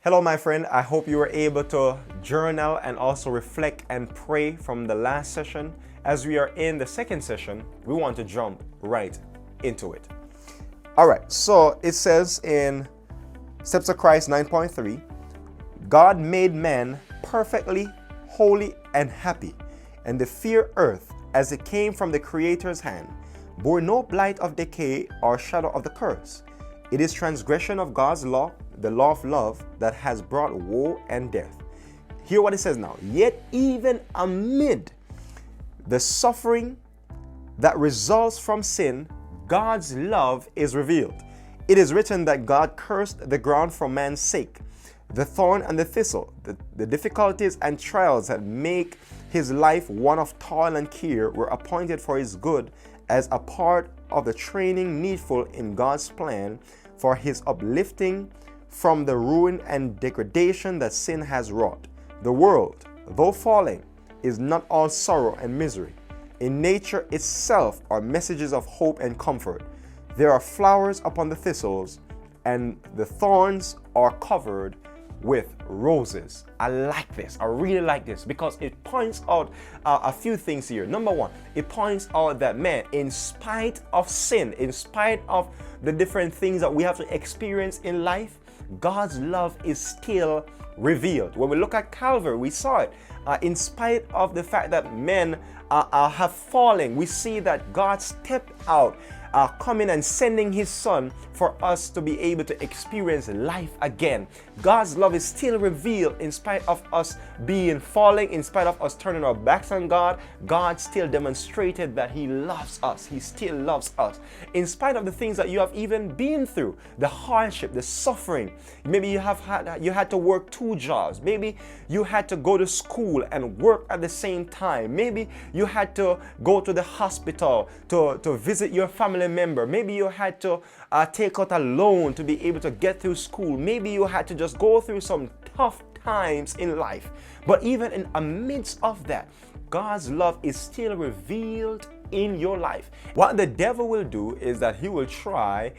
Hello, my friend. I hope you were able to journal and also reflect and pray from the last session. As we are in the second session, we want to jump right into it. All right, so it says in Steps of Christ 9.3, God made man perfectly holy and happy, and the fair earth, as it came from the Creator's hand, bore no blight of decay or shadow of the curse. It is transgression of God's law, the law of love, that has brought woe and death. Hear what it says now. Yet even amid the suffering that results from sin, God's love is revealed. It is written that God cursed the ground for man's sake. The thorn and the thistle, the difficulties and trials that make his life one of toil and care, were appointed for his good as a part of the training needful in God's plan for his uplifting from the ruin and degradation that sin has wrought. The world, though falling, is not all sorrow and misery. In nature itself are messages of hope and comfort. There are flowers upon the thistles, and the thorns are covered with roses. I like this. I really like this because it points out a few things here. Number one, it points out that, man, in spite of sin, in spite of the different things that we have to experience in life, God's love is still revealed. When we look at Calvary, we saw it. In spite of the fact that men have fallen, we see that God stepped out, coming and sending his son for us to be able to experience life again. God's love is still revealed in spite of us being falling, in spite of us turning our backs on God. God still demonstrated that he loves us. He still loves us. In spite of the things that you have even been through, the hardship, the suffering. Maybe you had to work 2 jobs. Maybe you had to go to school and work at the same time. Maybe you had to go to the hospital to visit your family member. Maybe you had to take out a loan to be able to get through school. Maybe you had to just go through some tough times in life. But even in amidst of that, God's love is still revealed in your life. What the devil will do is that he will try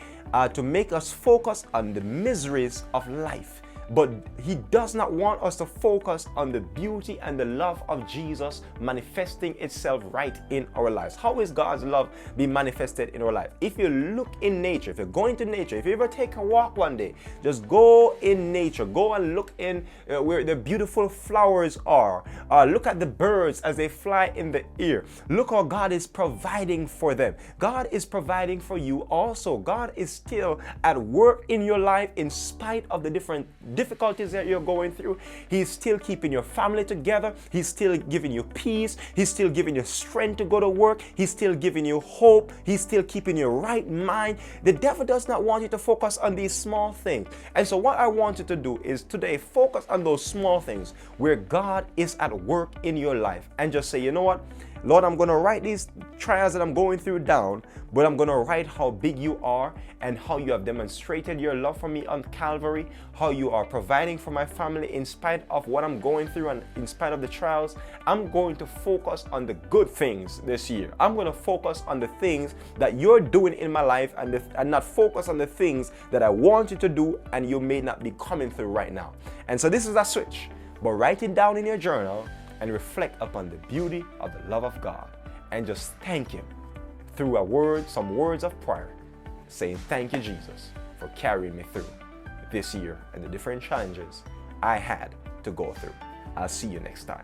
to make us focus on the miseries of life. But he does not want us to focus on the beauty and the love of Jesus manifesting itself right in our lives. How is God's love being manifested in our life? If you look in nature, if you go into nature, if you ever take a walk one day, just go in nature. Go and look in where the beautiful flowers are. Look at the birds as they fly in the air. Look how God is providing for them. God is providing for you also. God is still at work in your life in spite of the different difficulties that you're going through. He's still keeping your family together. He's still giving you peace. He's still giving you strength to go to work. He's still giving you hope. He's still keeping your right mind. The devil does not want you to focus on these small things. And so what I want you to do is today focus on those small things where God is at work in your life, and just say, you know what, Lord, I'm going to write these trials that I'm going through down, but I'm going to write how big you are and how you have demonstrated your love for me on Calvary, how you are providing for my family in spite of what I'm going through and in spite of the trials. I'm going to focus on the good things this year. I'm going to focus on the things that you're doing in my life and not focus on the things that I want you to do and you may not be coming through right now. And so this is a switch, but write it down in your journal and reflect upon the beauty of the love of God and just thank him through some words of prayer, saying, thank you, Jesus, for carrying me through this year and the different challenges I had to go through. I'll see you next time.